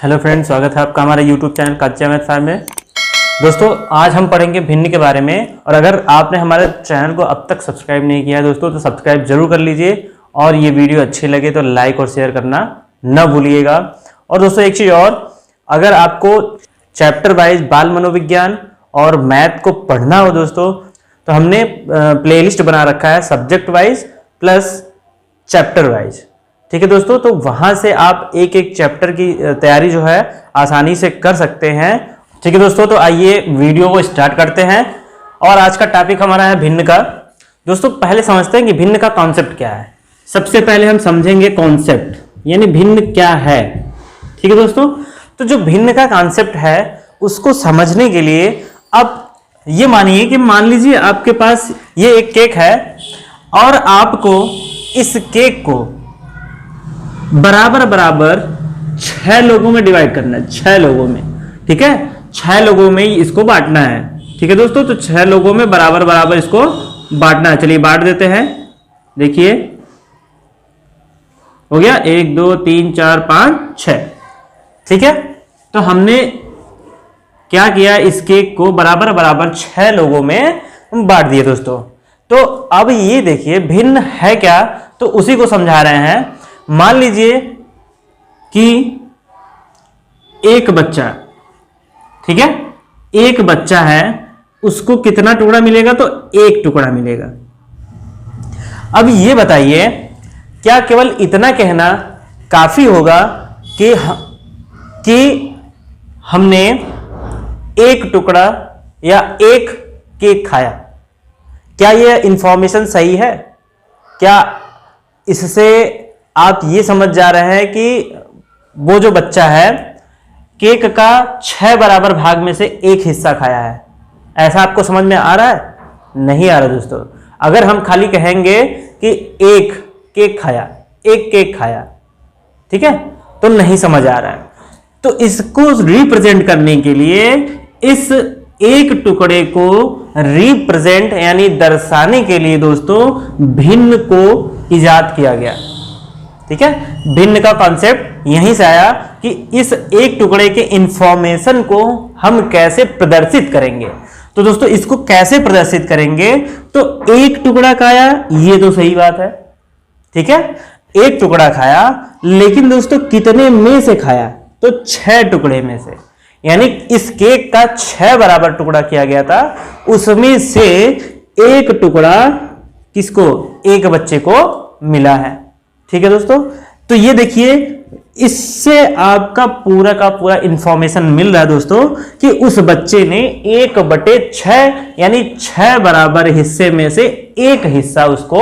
Hello friends, स्वागत है आपका हमारे यूट्यूब चैनल कच्चा मैथ फाइव में। दोस्तों आज हम पढ़ेंगे भिन्न के बारे में। और अगर आपने हमारे चैनल को अब तक सब्सक्राइब नहीं किया है दोस्तों तो सब्सक्राइब जरूर कर लीजिए, और ये वीडियो अच्छी लगे तो लाइक और शेयर करना न भूलिएगा। और दोस्तों एक चीज़ और, अगर आपको चैप्टर वाइज बाल मनोविज्ञान और मैथ को पढ़ना हो दोस्तों तो हमने प्लेलिस्ट बना रखा है subject wise plus chapter wise. ठीक है दोस्तों, तो वहां से आप एक एक चैप्टर की तैयारी जो है आसानी से कर सकते हैं। ठीक है दोस्तों, तो आइए वीडियो को स्टार्ट करते हैं। और आज का टॉपिक हमारा है भिन्न का। दोस्तों पहले समझते हैं कि भिन्न का कॉन्सेप्ट क्या है। सबसे पहले हम समझेंगे कॉन्सेप्ट, यानी भिन्न क्या है। ठीक है दोस्तों, तो जो भिन्न का कॉन्सेप्ट है उसको समझने के लिए अब ये मानिए कि मान लीजिए आपके पास ये एक केक है और आपको इस केक को बराबर बराबर 6 लोगों में डिवाइड करना है, 6 लोगों में। ठीक है, 6 लोगों में इसको बांटना है। ठीक है दोस्तों, तो 6 लोगों में बराबर बराबर इसको बांटना है। चलिए बांट देते हैं। देखिए हो गया 1 2 3 4 5 6। ठीक है, तो हमने क्या किया, इस केक को बराबर बराबर 6 लोगों में बांट दिए दोस्तों। तो अब ये देखिए भिन्न है क्या, तो उसी को समझा रहे हैं। मान लीजिए कि एक बच्चा, ठीक है, एक बच्चा है, उसको कितना टुकड़ा मिलेगा, तो एक टुकड़ा मिलेगा। अब ये बताइए क्या केवल इतना कहना काफी होगा कि हमने एक टुकड़ा या एक केक खाया? क्या यह इंफॉर्मेशन सही है? क्या इससे आप ये समझ जा रहे हैं कि वो जो बच्चा है केक का 6 बराबर भाग में से एक हिस्सा खाया है? ऐसा आपको समझ में आ रहा है? नहीं आ रहा दोस्तों। अगर हम खाली कहेंगे कि एक केक खाया, एक केक खाया, ठीक है, तो नहीं समझ आ रहा है। तो इसको रिप्रेजेंट करने के लिए इस एक टुकड़े को रिप्रेजेंट यानी दर्शाने के लिए दोस्तों भिन्न को इजाद किया गया। ठीक है, भिन्न का कॉन्सेप्ट यहीं से आया कि इस एक टुकड़े के इंफॉर्मेशन को हम कैसे प्रदर्शित करेंगे। तो दोस्तों इसको कैसे प्रदर्शित करेंगे, तो एक टुकड़ा खाया, ये तो सही बात है। ठीक है, एक टुकड़ा खाया, लेकिन दोस्तों कितने में से खाया, तो 6 टुकड़े में से। यानी इस केक का 6 बराबर टुकड़ा किया गया था, उसमें से एक टुकड़ा किसको, एक बच्चे को मिला है। ठीक है दोस्तों, तो ये देखिए इससे आपका पूरा का पूरा इंफॉर्मेशन मिल रहा है दोस्तों कि उस बच्चे ने 1/6 यानी 6 बराबर हिस्से में से एक हिस्सा उसको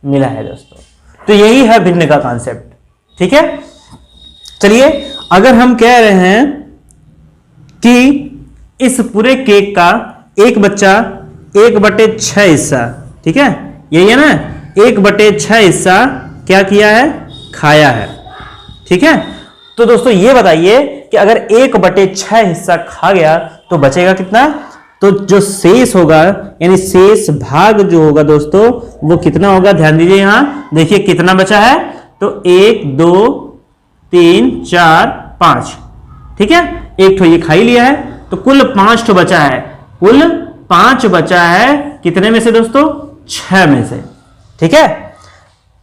मिला है दोस्तों। तो यही है भिन्न का कॉन्सेप्ट। ठीक है, चलिए अगर हम कह रहे हैं कि इस पूरे केक का एक बच्चा 1/6 हिस्सा, ठीक है, यही है ना, 1/6 हिस्सा क्या किया है, खाया है। ठीक है, तो दोस्तों ये बताइए कि अगर 1/6 हिस्सा खा गया तो बचेगा कितना? तो जो शेष होगा यानी शेष भाग जो होगा दोस्तों वो कितना होगा, ध्यान दीजिए। यहां देखिए कितना बचा है, तो 1 2 3 4 5। ठीक है, एक ठो ये खा ही लिया है, तो कुल 5 ठो बचा है। कुल 5 बचा है कितने में से दोस्तों, 6 में से। ठीक है,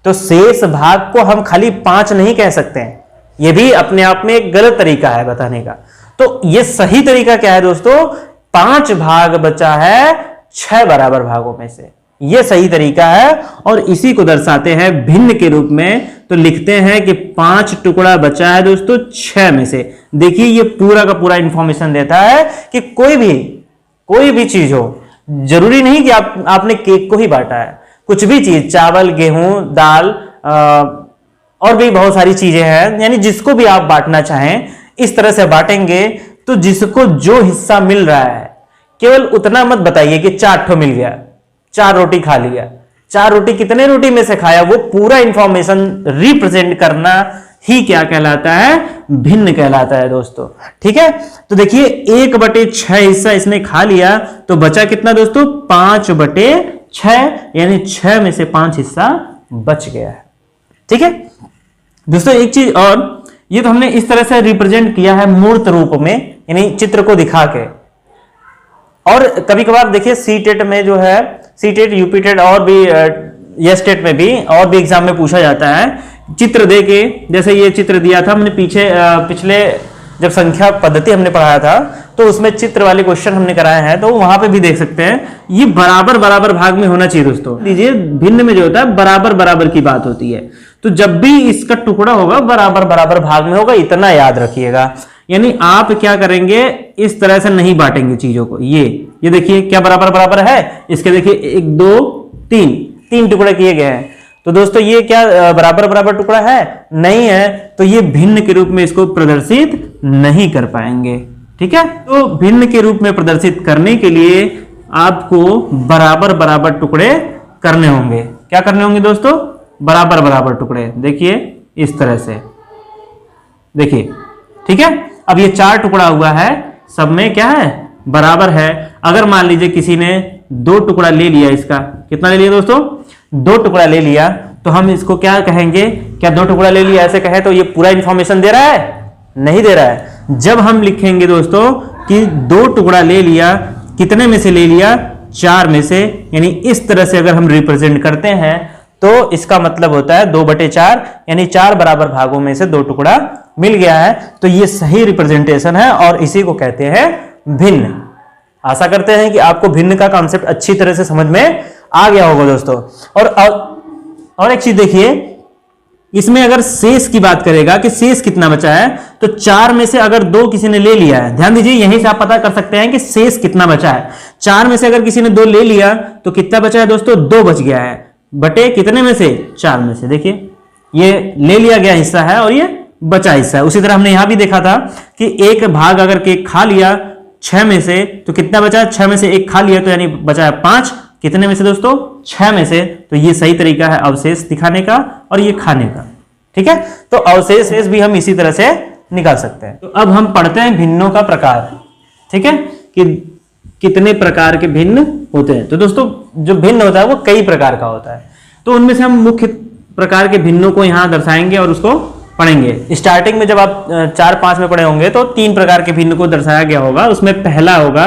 तो शेष भाग को हम खाली 5 नहीं कह सकते हैं, यह भी अपने आप में एक गलत तरीका है बताने का। तो यह सही तरीका क्या है दोस्तों, 5 भाग बचा है 6 बराबर भागों में से, यह सही तरीका है। और इसी को दर्शाते हैं भिन्न के रूप में। तो लिखते हैं कि 5 टुकड़ा बचा है दोस्तों 6 में से। देखिए ये पूरा का पूरा इंफॉर्मेशन देता है कि कोई भी चीज हो, जरूरी नहीं कि आपने केक को ही बांटा है, कुछ भी चीज, चावल गेहूं दाल और भी बहुत सारी चीजें हैं, यानी जिसको भी आप बांटना चाहें इस तरह से बांटेंगे। तो जिसको जो हिस्सा मिल रहा है केवल उतना मत बताइए कि 4 ठो मिल गया, 4 रोटी खा लिया। 4 रोटी कितने रोटी में से खाया, वो पूरा इंफॉर्मेशन रिप्रेजेंट करना ही क्या कहलाता है, भिन्न कहलाता है दोस्तों। ठीक है, तो देखिए 1/6 हिस्सा इसने खा लिया, तो बचा कितना दोस्तों, 5/6 यानी 6 में से 5 हिस्सा बच गया है। ठीक है दोस्तों, एक चीज और, ये तो हमने इस तरह से रिप्रेजेंट किया है मूर्त रूप में, यानी चित्र को दिखा के। और कभी कभार देखिए सी टेट में जो है, सी टेट, यूपी टेट और भी यस टेट में भी और भी एग्जाम में पूछा जाता है चित्र दे के। जैसे ये चित्र दिया था हमने पिछले जब संख्या पद्धति हमने पढ़ाया था तो उसमें चित्र वाले क्वेश्चन हमने कराए हैं, तो वहां पे भी देख सकते हैं। ये बराबर बराबर भाग में होना चाहिए दोस्तों। लीजिए भिन्न में जो होता है बराबर बराबर की बात होती है, तो जब भी इसका टुकड़ा होगा बराबर बराबर भाग में होगा, इतना याद रखिएगा। यानी आप क्या करेंगे, इस तरह से नहीं बांटेंगे चीजों को। ये देखिए क्या बराबर बराबर है, इसके देखिए 1 2 3 टुकड़े किए गए हैं। तो दोस्तों ये क्या बराबर बराबर टुकड़ा है? नहीं है, तो ये भिन्न के रूप में इसको प्रदर्शित नहीं कर पाएंगे। ठीक है, तो भिन्न के रूप में प्रदर्शित करने के लिए आपको बराबर बराबर टुकड़े करने होंगे। क्या करने होंगे दोस्तों? बराबर बराबर टुकड़े। देखिए इस तरह से, देखिए ठीक है। अब ये 4 टुकड़ा हुआ है, सब में क्या है? बराबर है। अगर मान लीजिए किसी ने 2 टुकड़ा ले लिया, इसका कितना ले लिया दोस्तों? 2 टुकड़ा ले लिया, तो हम इसको क्या कहेंगे? क्या 2 टुकड़ा ले लिया ऐसे कहे तो ये पूरा इंफॉर्मेशन दे रहा है? नहीं दे रहा है। जब हम लिखेंगे दोस्तों कि 2 टुकड़ा ले लिया, कितने में से ले लिया? 4 में से, यानी इस तरह से अगर हम रिप्रेजेंट करते हैं तो इसका मतलब होता है 2/4, यानी 4 बराबर भागों में से 2 टुकड़ा मिल गया है। तो ये सही रिप्रेजेंटेशन है और इसी को कहते हैं भिन्न। आशा करते हैं कि आपको भिन्न का कॉन्सेप्ट अच्छी तरह से समझ में आ गया होगा दोस्तों। और एक चीज देखिए, इसमें अगर शेष की बात करेगा कि शेष कितना बचा है, तो 4 में से अगर 2 किसी ने ले लिया है, ध्यान दीजिए यहीं से आप पता कर सकते हैं कि शेष कितना बचा है। 4 में से अगर किसी ने 2 ले लिया तो कितना बचा है दोस्तों? 2 बच गया है, बटे कितने में से? 4 में से। देखिए ये ले लिया गया हिस्सा है और ये बचा हिस्सा है। उसी तरह हमने यहां भी देखा था कि एक भाग अगर केक खा लिया 6 में से, तो कितना बचा? 6 में से 1 खा लिया, तो यानी बचा है 5। कितने में से दोस्तों? 6 में से। तो ये सही तरीका है अवशेष दिखाने का और ये खाने का। ठीक है, तो अवशेष भी हम इसी तरह से निकाल सकते हैं। तो अब हम पढ़ते हैं भिन्नों का प्रकार। ठीक है, कि कितने प्रकार के भिन्न होते हैं। तो दोस्तों जो भिन्न होता है वो कई प्रकार का होता है, तो उनमें से हम मुख्य प्रकार के भिन्नों को यहां दर्शाएंगे और उसको पढ़ेंगे। स्टार्टिंग में जब आप 4-5 में पढ़े होंगे तो 3 प्रकार के भिन्न को दर्शाया गया होगा। उसमें पहला होगा,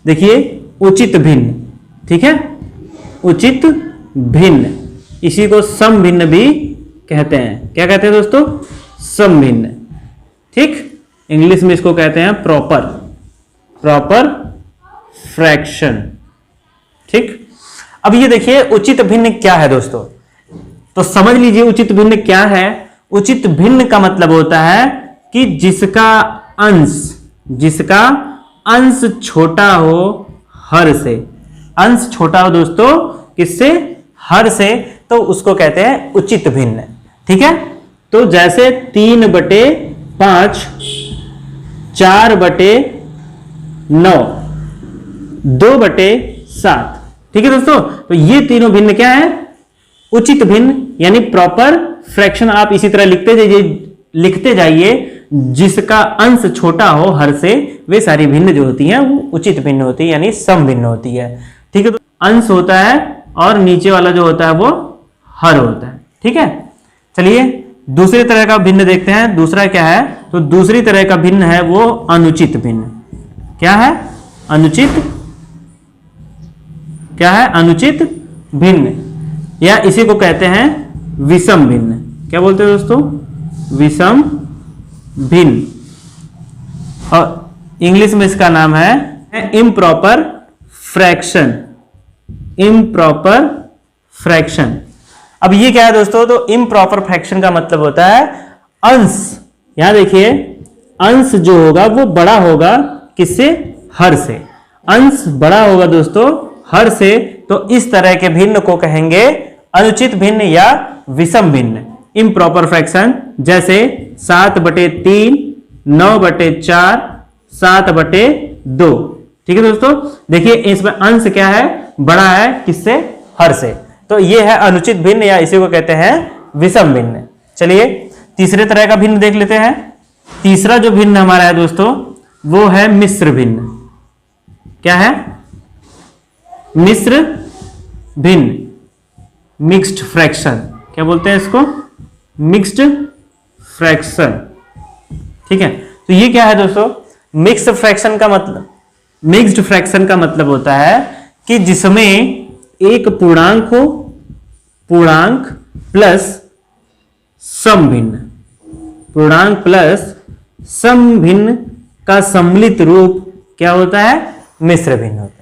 देखिए, उचित भिन्न। ठीक है, उचित भिन्न, इसी को सम भिन्न भी कहते हैं। क्या कहते हैं दोस्तों? सम भिन्न। ठीक, इंग्लिश में इसको कहते हैं प्रॉपर फ्रैक्शन। ठीक, अब ये देखिए उचित भिन्न क्या है दोस्तों, तो समझ लीजिए उचित भिन्न क्या है। उचित भिन्न का मतलब होता है कि जिसका अंश छोटा हो हर से। अंश छोटा हो दोस्तों किससे? हर से, तो उसको कहते हैं उचित भिन्न। ठीक है, तो जैसे 3/5, 4/9, 2/7। ठीक है दोस्तों, तो ये तीनों भिन्न क्या है? उचित भिन्न, यानी प्रॉपर फ्रैक्शन। आप इसी तरह लिखते जाइए, जिसका अंश छोटा हो हर से, वे सारी भिन्न जो होती हैं वो उचित भिन्न होती है, यानी सम भिन्न होती है। ठीक है, तो अंश होता है और नीचे वाला जो होता है वो हर होता है। ठीक है, चलिए दूसरी तरह का भिन्न देखते हैं। दूसरा क्या है? तो दूसरी तरह का भिन्न है वो अनुचित भिन्न। क्या है? अनुचित भिन्न, या इसी को कहते हैं विषम भिन्न। क्या बोलते हैं दोस्तों? विषम भिन्न, और इंग्लिश में इसका नाम है इम्प्रॉपर फ्रैक्शन। अब ये क्या है दोस्तों? तो इम्प्रॉपर फ्रैक्शन का मतलब होता है अंश। यहां देखिए, अंश जो होगा वो बड़ा होगा किससे? हर से। अंश बड़ा होगा दोस्तों हर से, तो इस तरह के भिन्न को कहेंगे अनुचित भिन्न या विषम भिन्न, इम्प्रॉपर फ्रैक्शन। जैसे 7/3, 9/4, 7/2। ठीक है दोस्तों, देखिए इसमें अंश क्या है? बड़ा है किससे? हर से। तो ये है अनुचित भिन्न, या इसी को कहते हैं विषम भिन्न। चलिए तीसरे तरह का भिन्न देख लेते हैं। तीसरा जो भिन्न हमारा है दोस्तों वो है मिश्र भिन्न। क्या है? मिश्र भिन्न, मिक्स्ड फ्रैक्शन। क्या बोलते हैं इसको? Mixed fraction. ठीक है, तो ये क्या है दोस्तों, मिक्स्ड फ्रैक्शन का मतलब, मिक्स्ड फ्रैक्शन का मतलब होता है कि जिसमें एक पूर्णांक हो, पूर्णांक प्लस समभिन्न, पूर्णांक प्लस समभिन्न का सम्मिलित रूप क्या होता है, मिश्र भिन्न होता है।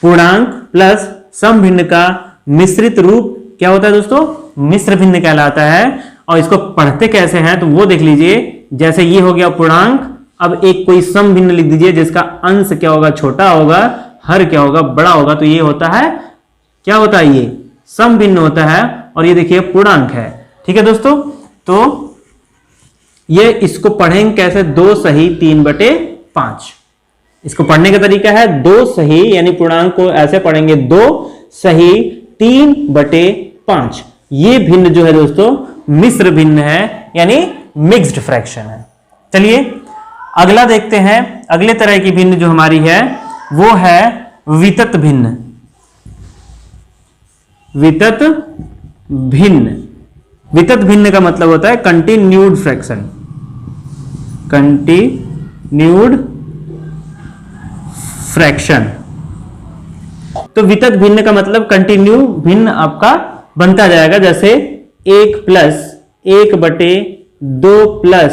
पूर्णांक प्लस समभिन्न का मिश्रित रूप क्या होता है दोस्तों, मिश्र भिन्न कहलाता है। और इसको पढ़ते कैसे हैं तो वो देख लीजिए। जैसे ये हो गया पूर्णांक, अब एक कोई समभिन्न लिख दीजिए जिसका अंश क्या होगा, छोटा होगा, हर क्या होगा, बड़ा होगा, तो ये होता है, क्या होता है, ये समभिन्न होता है। और ये देखिए पूर्णांक है। ठीक है दोस्तों, तो ये इसको पढ़ेंगे कैसे, 2 सही 3/5। इसको पढ़ने का तरीका है 2 सही, यानी पूर्णांक को ऐसे पढ़ेंगे 2 सही 3/5। ये भिन्न जो है दोस्तों मिश्र भिन्न है, यानी मिक्स्ड फ्रैक्शन है। चलिए अगला देखते हैं। अगले तरह की भिन्न जो हमारी है वो है वितत भिन्न। वितत भिन्न, वितत भिन्न का मतलब होता है कंटिन्यूड फ्रैक्शन, कंटिन्यूड फ्रैक्शन। तो वितत भिन्न का मतलब कंटिन्यू भिन्न आपका बनता जाएगा, जैसे 1 प्लस 1/2 प्लस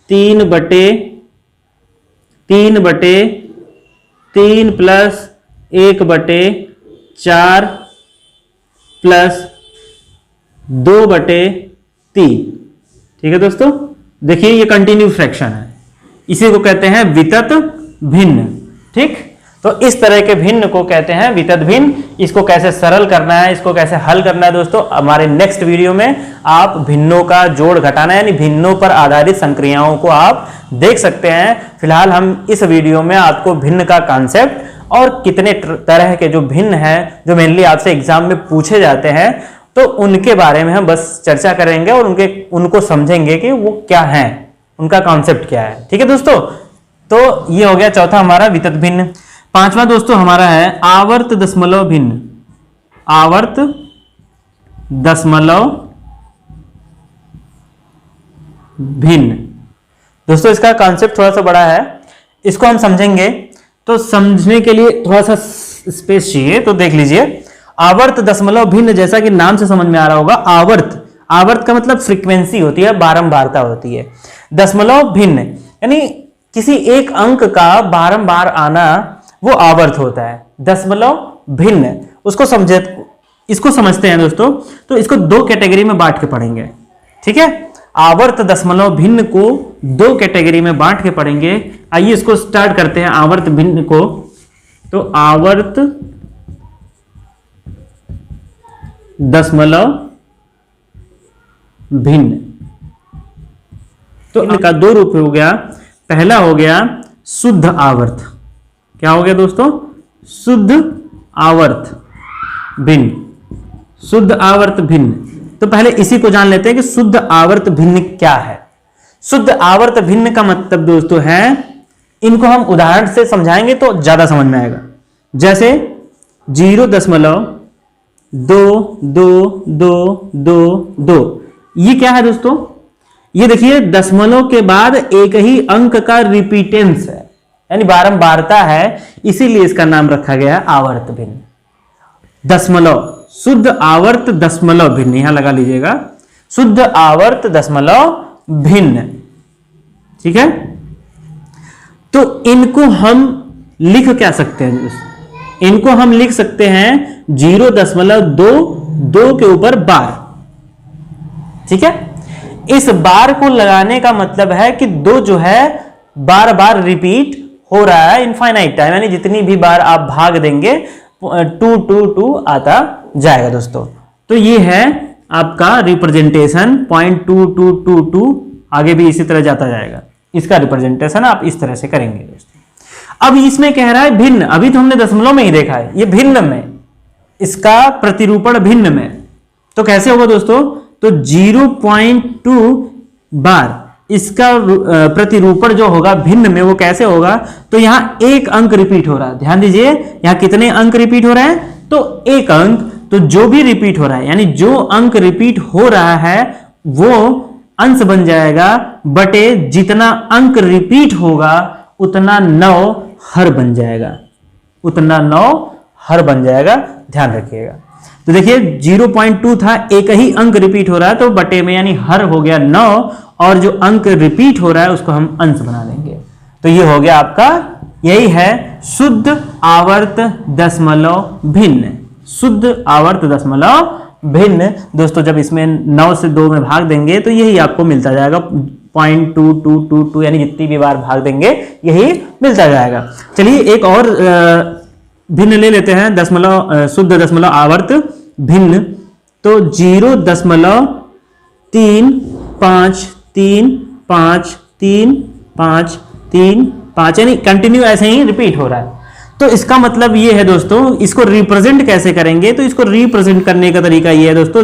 3/3 प्लस 1/4 प्लस 2/3। ठीक है दोस्तों, देखिए ये कंटिन्यू फ्रैक्शन है, इसी को कहते हैं वितत भिन्न। ठीक, तो इस तरह के भिन्न को कहते हैं वितत भिन्न। इसको कैसे सरल करना है, इसको कैसे हल करना है दोस्तों, हमारे नेक्स्ट वीडियो में आप भिन्नों का जोड़ घटाना यानी भिन्नों पर आधारित संक्रियाओं को आप देख सकते हैं। फिलहाल हम इस वीडियो में आपको भिन्न का कॉन्सेप्ट और कितने तरह के जो भिन्न हैं जो मेनली आपसे एग्जाम में पूछे जाते हैं, तो उनके बारे में हम बस चर्चा करेंगे और उनको समझेंगे कि वो क्या है, उनका कॉन्सेप्ट क्या है। ठीक है दोस्तों, तो ये हो गया चौथा हमारा वितत भिन्न। पांचवा दोस्तों हमारा है आवर्त दशमलव भिन्न। आवर्त दशमलव भिन्न दोस्तों, इसका कॉन्सेप्ट थोड़ा सा बड़ा है, इसको हम समझेंगे। तो समझने के लिए थोड़ा सा स्पेस चाहिए, तो देख लीजिए। आवर्त दशमलव भिन्न, जैसा कि नाम से समझ में आ रहा होगा, आवर्त, आवर्त का मतलब फ्रीक्वेंसी होती है, बारंबारता होती है। दशमलव भिन्न यानी किसी एक अंक का बारंबार आना, वो आवर्त होता है। दशमलव भिन्न उसको समझे, इसको समझते हैं दोस्तों, तो इसको 2 कैटेगरी में बांट के पढ़ेंगे। ठीक है, आवर्त दशमलव भिन्न को 2 कैटेगरी में बांट के पढ़ेंगे। आइए इसको स्टार्ट करते हैं आवर्त भिन्न को। तो आवर्त दशमलव भिन्न, तो इनका 2 रूप हो गया। पहला हो गया शुद्ध आवर्त। क्या हो गया दोस्तों, शुद्ध आवर्त भिन्न, शुद्ध आवर्त भिन्न। तो पहले इसी को जान लेते हैं कि शुद्ध आवर्त भिन्न क्या है। शुद्ध आवर्त भिन्न का मतलब दोस्तों है, इनको हम उदाहरण से समझाएंगे तो ज्यादा समझ में आएगा। जैसे 0.222222, ये क्या है दोस्तों, ये देखिए दशमलव के बाद एक ही अंक का रिपीटेंस है, यानी बारंबारता है, इसीलिए इसका नाम रखा गया आवर्त भिन्न। दशमलव, शुद्ध आवर्त दशमलव भिन्न, यहां लगा लीजिएगा, शुद्ध आवर्त दशमलव भिन्न। ठीक है, तो इनको हम लिख क्या सकते हैं दोस्तों, इनको हम लिख सकते हैं 0.22 के ऊपर बार। ठीक है, इस बार को लगाने का मतलब है कि 2 जो है बार बार रिपीट हो रहा है इनफाइनाइट टाइम, यानी जितनी भी बार आप भाग देंगे 2 आता जाएगा दोस्तों। तो ये है आपका रिप्रेजेंटेशन 0.2222, आगे भी इसी तरह जाता जाएगा। इसका रिप्रेजेंटेशन आप इस तरह से करेंगे दोस्तों। अब इसमें कह रहा है भिन्न, अभी तो हमने दशमलव में ही देखा है, ये भिन्न में, इसका प्रतिरूपण भिन्न में। तो कैसे होगा दोस्तों, तो 0.2 बार इसका प्रतिरूपण जो होगा भिन्न में, वो कैसे होगा, तो यहां एक अंक रिपीट हो रहा है। ध्यान दीजिए, यहां कितने अंक रिपीट हो रहे हैं, तो एक अंक। तो जो भी रिपीट हो रहा है, यानी जो अंक रिपीट हो रहा है वो अंश बन जाएगा बटे जितना अंक रिपीट होगा उतना 9 हर बन जाएगा, उतना 9 हर बन जाएगा, ध्यान रखिएगा। तो देखिए 0.2 था, एक ही अंक रिपीट हो रहा है तो बटे में यानी हर हो गया 9, और जो अंक रिपीट हो रहा है उसको हम अंश बना लेंगे। तो ये हो गया आपका, यही है शुद्ध आवर्त दशमलव भिन्न, शुद्ध आवर्त दशमलव भिन्न। दोस्तों जब इसमें 9 से 2 में भाग देंगे तो यही आपको मिलता जाएगा 0.2222, यानी जितनी भी बार भाग देंगे यही मिलता जाएगा। चलिए एक और भिन्न ले लेते हैं, दशमलव शुद्ध दशमलव आवर्त भिन्न। तो 0.35353535 यानी कंटिन्यू ऐसे ही रिपीट हो रहा है। तो इसका मतलब ये है दोस्तों, इसको रिप्रेजेंट कैसे करेंगे? तो इसको रिप्रेजेंट करने का तरीका ये है दोस्तों,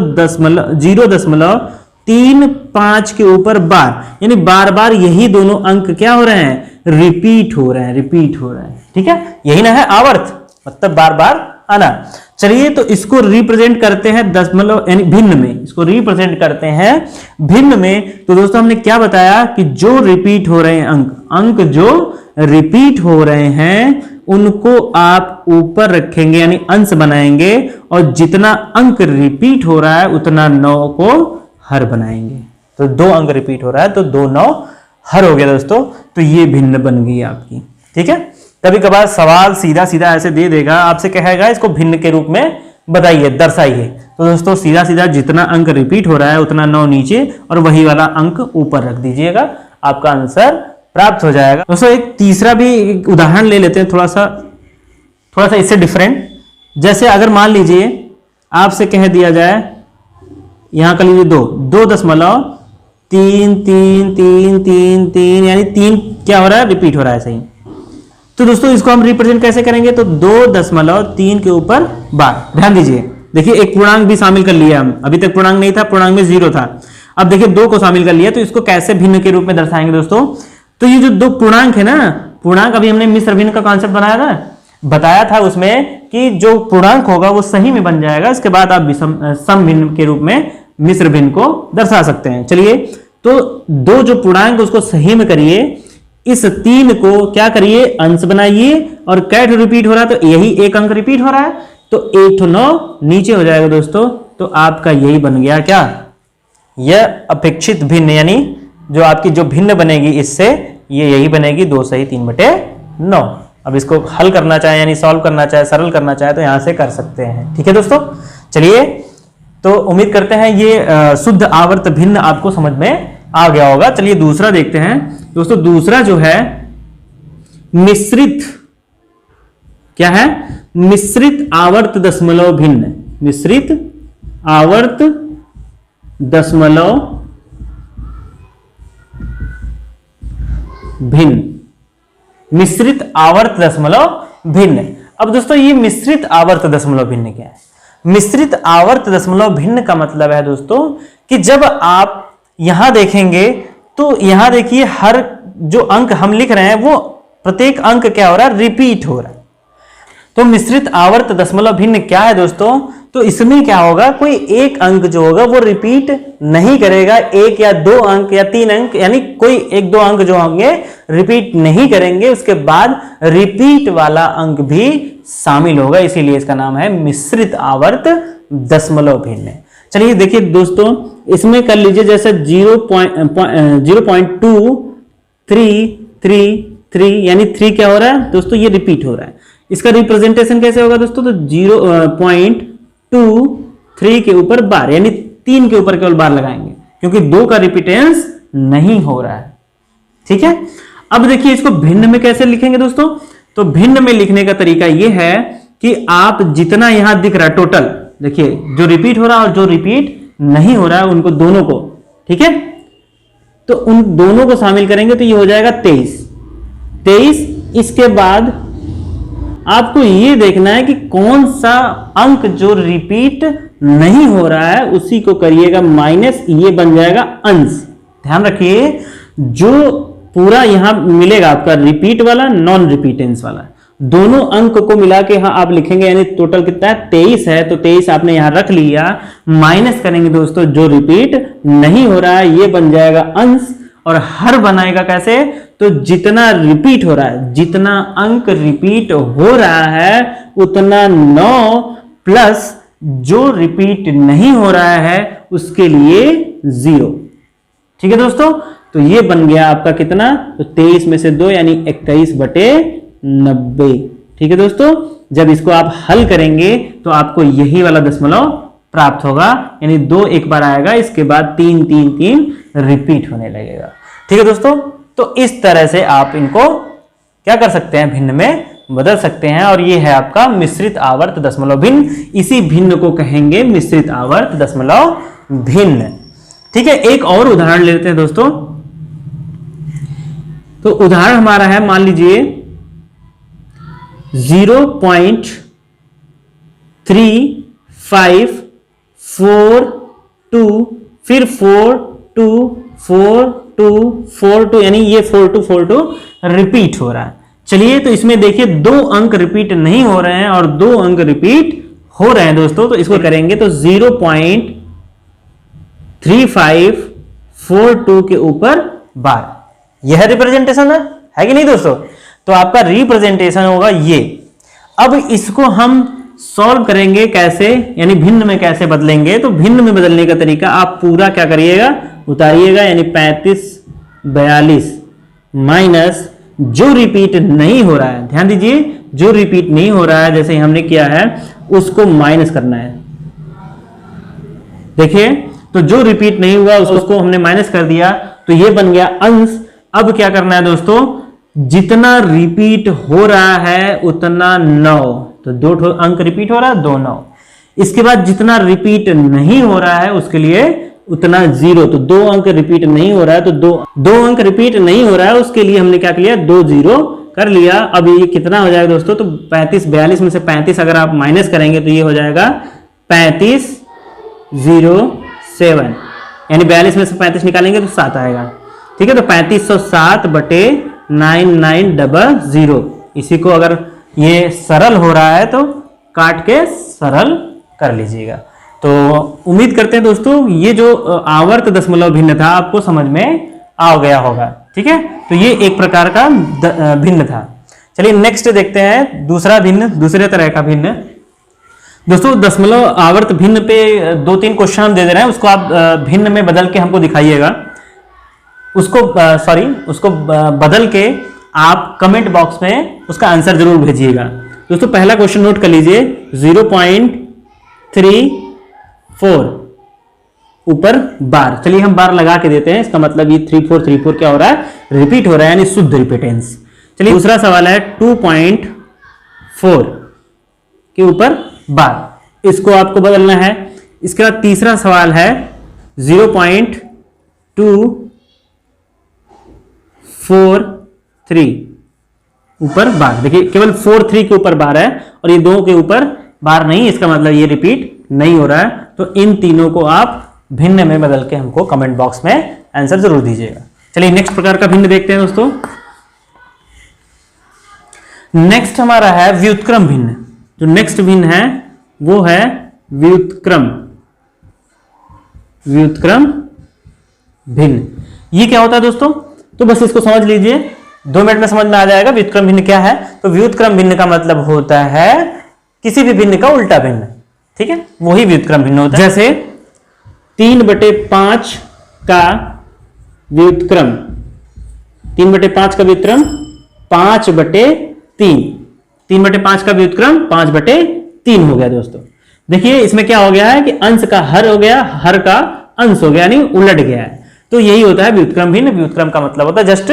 0.35 के ऊपर बार, यानी बार बार यही दोनों अंक क्या हो रहे हैं? रिपीट हो रहे हैं, रिपीट हो रहे हैं। ठीक है, यही ना है आवर्त, मतलब बार बार आना। चलिए तो इसको रिप्रेजेंट करते हैं दशमलव यानी भिन्न में, इसको रिप्रेजेंट करते हैं भिन्न में। तो दोस्तों हमने क्या बताया कि जो रिपीट हो रहे हैं अंक जो रिपीट हो रहे हैं उनको आप ऊपर रखेंगे यानी अंश बनाएंगे, और जितना अंक रिपीट हो रहा है उतना 9 को हर बनाएंगे। तो 2 अंक रिपीट हो रहा है तो 2 9 हर हो गया दोस्तों। तो ये भिन्न बन गई आपकी। ठीक है, कभी कभार सवाल सीधा सीधा ऐसे दे देगा, आपसे कहेगा इसको भिन्न के रूप में बताइए, दर्शाइए। तो दोस्तों सीधा सीधा जितना अंक रिपीट हो रहा है उतना 9 नीचे और वही वाला अंक ऊपर रख दीजिएगा, आपका आंसर प्राप्त हो जाएगा। दोस्तों एक तीसरा भी एक उदाहरण ले लेते हैं, थोड़ा सा इससे डिफरेंट। जैसे अगर मान लीजिए आपसे कह दिया जाए, यहां कर लीजिए 2.333333 यानी 3 क्या हो रहा है? रिपीट हो रहा है, सही। तो दोस्तों इसको हम रिप्रेजेंट कैसे करेंगे? तो 2.3 के ऊपर बार, ध्यान दीजिए। देखिए एक पूर्णांक भी शामिल कर लिया हम, अभी तक पूर्णांक नहीं था, पूर्णांक में 0 था, अब देखिए 2 को शामिल कर लिया। तो इसको कैसे भिन्न के रूप में दर्शाएंगे दोस्तों? तो ये जो 2 पूर्णांक है ना, पूर्णांक अभी हमने मिश्र भिन्न का कॉन्सेप्ट बनाया था, बताया था उसमें कि जो पूर्णांक होगा वो सही में बन जाएगा, इसके बाद आप सम भिन्न के रूप में मिश्र भिन्न को दर्शा सकते हैं। चलिए तो 2 जो पूर्णांक उसको सही में करिए, इस 3 को क्या करिए? अंश बनाइए, और कैट रिपीट हो रहा है तो यही एक अंक रिपीट हो रहा है, तो 1 9 नीचे हो जाएगा दोस्तों। तो आपका यही बन गया क्या? यह अपेक्षित भिन्न, यानी जो आपकी जो भिन्न बनेगी इससे ये यही बनेगी 2 सही 3/9। अब इसको हल करना चाहे यानी सॉल्व करना चाहे, सरल करना चाहे तो यहां से कर सकते हैं। ठीक है दोस्तों, चलिए तो उम्मीद करते हैं ये शुद्ध आवर्त भिन्न आपको समझ में आ गया होगा। चलिए दूसरा देखते हैं दोस्तों। दूसरा जो है मिश्रित, क्या है? मिश्रित आवर्त दशमलव भिन्न, मिश्रित आवर्त दशमलव भिन्न, मिश्रित आवर्त दशमलव भिन्न। अब दोस्तों ये मिश्रित आवर्त दशमलव भिन्न क्या है? मिश्रित आवर्त दशमलव भिन्न का मतलब है दोस्तों कि जब आप यहां देखेंगे तो यहां देखिए हर जो अंक हम लिख रहे हैं वो प्रत्येक अंक क्या हो रहा है? रिपीट हो रहा है। तो मिश्रित आवर्त दशमलव भिन्न क्या है दोस्तों? तो इसमें क्या होगा? कोई एक अंक जो होगा वो रिपीट नहीं करेगा, 1 या 2 अंक या 3 अंक, यानी कोई 1-2 अंक जो होंगे रिपीट नहीं करेंगे, उसके बाद रिपीट वाला अंक भी शामिल होगा, इसीलिए इसका नाम है मिश्रित आवर्त दशमलव भिन्न। चलिए देखिए दोस्तों, इसमें कर लीजिए जैसे 0.2333 यानी 3 क्या हो रहा है दोस्तों? ये रिपीट हो रहा है। इसका रिप्रेजेंटेशन कैसे होगा दोस्तों? तो 0.23 के ऊपर बार, यानी 3 के ऊपर केवल बार लगाएंगे क्योंकि 2 का रिपीटेंस नहीं हो रहा है। ठीक है, अब देखिए इसको भिन्न में कैसे लिखेंगे दोस्तों? तो भिन्न में लिखने का तरीका यह है कि आप जितना यहां दिख रहा है टोटल, देखिए जो रिपीट हो रहा है और जो रिपीट नहीं हो रहा है उनको दोनों को, ठीक है, तो उन दोनों को शामिल करेंगे तो ये हो जाएगा 23। इसके बाद आपको ये देखना है कि कौन सा अंक जो रिपीट नहीं हो रहा है उसी को करिएगा माइनस, ये बन जाएगा अंश। ध्यान रखिए जो पूरा यहां मिलेगा आपका रिपीट वाला, नॉन रिपीटेंस वाला, दोनों अंक को मिला के हाँ आप लिखेंगे, यानी टोटल कितना है 23 है, तो 23 आपने यहां रख लिया। माइनस करेंगे दोस्तों, जो रिपीट नहीं हो रहा है ये बन जाएगा अंश, और हर बनाएगा कैसे, तो जितना रिपीट हो रहा है, जितना अंक रिपीट हो रहा है उतना 9 प्लस जो रिपीट नहीं हो रहा है उसके लिए 0। ठीक है दोस्तों, तो ये बन गया आपका कितना, तो 23 में से 2 यानी 21/90। ठीक है दोस्तों, जब इसको आप हल करेंगे तो आपको यही वाला दशमलव प्राप्त होगा, यानी 2 एक बार आएगा, इसके बाद 3 3 3 रिपीट होने लगेगा। ठीक है दोस्तों, तो इस तरह से आप इनको क्या कर सकते हैं, भिन्न में बदल सकते हैं। और ये है आपका मिश्रित आवर्त दशमलव भिन्न, इसी भिन्न को कहेंगे मिश्रित आवर्त दशमलव भिन्न। ठीक है, एक और उदाहरण लेते हैं दोस्तों। तो उदाहरण हमारा है, मान लीजिए 0.3542 फिर 424242 यानी ये 4242 रिपीट हो रहा है। चलिए, तो इसमें देखिए 2 अंक रिपीट नहीं हो रहे हैं और 2 अंक रिपीट हो रहे हैं दोस्तों। तो इसको करेंगे तो 0.3542 के ऊपर बार, यह रिप्रेजेंटेशन है कि नहीं दोस्तों। तो आपका रिप्रेजेंटेशन होगा ये। अब इसको हम सॉल्व करेंगे कैसे, यानी भिन्न में कैसे बदलेंगे। तो भिन्न में बदलने का तरीका आप पूरा क्या करिएगा, उतारिएगा, यानी 3542 माइनस जो रिपीट नहीं हो रहा है, ध्यान दीजिए जो रिपीट नहीं हो रहा है जैसे हमने किया है उसको माइनस करना है। देखिए, तो जो रिपीट नहीं हुआ उसको हमने माइनस कर दिया, तो ये बन गया अंश। अब क्या करना है दोस्तों, जितना रिपीट हो रहा है उतना 9, तो 2 अंक रिपीट हो रहा है, 2 9। इसके बाद जितना रिपीट नहीं हो रहा है उसके लिए उतना 0, तो 2 अंक रिपीट नहीं हो रहा है, तो 2 अंक रिपीट नहीं हो रहा है उसके लिए हमने क्या किया, 2 0 कर लिया। अब ये कितना हो जाएगा दोस्तों, तो 42 में से 35 अगर आप माइनस करेंगे तो ये हो जाएगा 3507, यानी 42 में से 35 निकालेंगे तो 7 आएगा। ठीक है, तो 3507/9900। इसी को अगर ये सरल हो रहा है तो काट के सरल कर लीजिएगा। तो उम्मीद करते हैं दोस्तों ये जो आवर्त दशमलव भिन्न था आपको समझ में आ गया होगा। ठीक है, तो ये एक प्रकार का भिन्न था। चलिए नेक्स्ट देखते हैं दूसरा भिन्न, दूसरे तरह का भिन्न। दोस्तों दशमलव आवर्त भिन्न पे 2-3 क्वेश्चन हम दे दे रहे हैं, उसको आप भिन्न में बदल के हमको दिखाइएगा। उसको बदल के आप कमेंट बॉक्स में उसका आंसर जरूर भेजिएगा। दोस्तों पहला क्वेश्चन नोट कर लीजिए, 0.34 ऊपर बार। चलिए हम बार लगा के देते हैं, इसका मतलब ये 3434 क्या हो रहा है, रिपीट हो रहा है, यानी शुद्ध रिपीटेंस। चलिए दूसरा सवाल है 2.4 के ऊपर बार, इसको आपको बदलना है। इसके बाद तीसरा सवाल है 0.243 ऊपर बार। देखिए केवल 43 के ऊपर बार है और ये 2 के ऊपर बार नहीं, इसका मतलब ये रिपीट नहीं हो रहा है। तो इन तीनों को आप भिन्न में बदल के हमको कमेंट बॉक्स में आंसर जरूर दीजिएगा। चलिए नेक्स्ट प्रकार का भिन्न देखते हैं दोस्तों। नेक्स्ट हमारा है व्युत्क्रम भिन्न। जो नेक्स्ट भिन्न है वो है व्युत्क्रम भिन्न। ये क्या होता है दोस्तों, तो बस इसको समझ लीजिए, 2 मिनट में समझ में आ जाएगा व्युत्क्रम भिन्न क्या है। तो व्युत्क्रम भिन्न का मतलब होता है किसी भी भिन्न का उल्टा भिन्न। ठीक है, वही व्युत्क्रम भिन्न होता है। जैसे 3/5 का व्युत्क्रम, 3/5 का व्युत्क्रम 5/3, 3/5 का व्युत्क्रम 5/3 हो गया दोस्तों। देखिए इसमें क्या हो गया है कि अंश का हर हो गया, हर का अंश हो गया, यानी उलट गया है। तो यही होता है व्युत्क्रम भिन्न। व्युत्क्रम का मतलब होता है जस्ट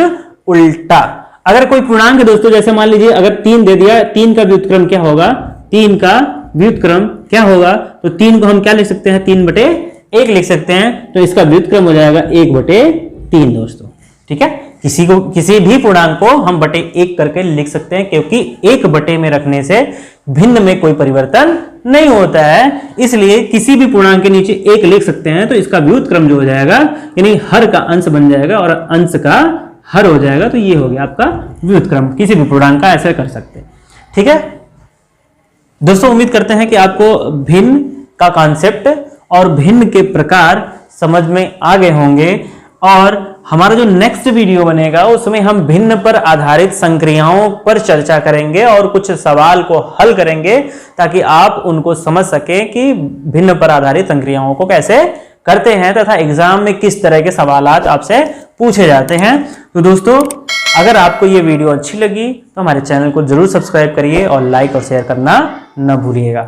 उल्टा। अगर कोई पूर्णांक दोस्तों, जैसे मान लीजिए अगर 3 दे दिया, 3 का व्युत्क्रम क्या होगा, 3 का व्युत्क्रम क्या होगा, तो 3 को हम क्या लिख सकते हैं, 3/1 लिख सकते हैं। तो इसका व्युत्क्रम हो जाएगा 1/3 दोस्तों। ठीक है, किसी भी पूर्णांक को हम 1 करके लिख सकते हैं, क्योंकि 1 में रखने से भिन्न में कोई परिवर्तन नहीं होता है। इसलिए किसी भी पूर्णांक के नीचे 1 लिख सकते हैं, तो इसका व्युत्क्रम जो हो जाएगा यानी हर का अंश बन जाएगा और अंश का हर हो जाएगा। तो ये हो गया आपका व्युत्क्रम, किसी भी पूर्णांक का ऐसे कर सकते हैं। ठीक है दोस्तों, उम्मीद करते हैं कि आपको भिन्न का कॉन्सेप्ट और भिन्न के प्रकार समझ में आ गए होंगे। और हमारा जो नेक्स्ट वीडियो बनेगा उसमें हम भिन्न पर आधारित संक्रियाओं पर चर्चा करेंगे और कुछ सवाल को हल करेंगे ताकि आप उनको समझ सकें कि भिन्न पर आधारित संक्रियाओं को कैसे करते हैं तथा एग्जाम में किस तरह के सवालात आपसे पूछे जाते हैं। तो दोस्तों, अगर आपको ये वीडियो अच्छी लगी तो हमारे चैनल को जरूर सब्सक्राइब करिए और लाइक और शेयर करना न भूलिएगा।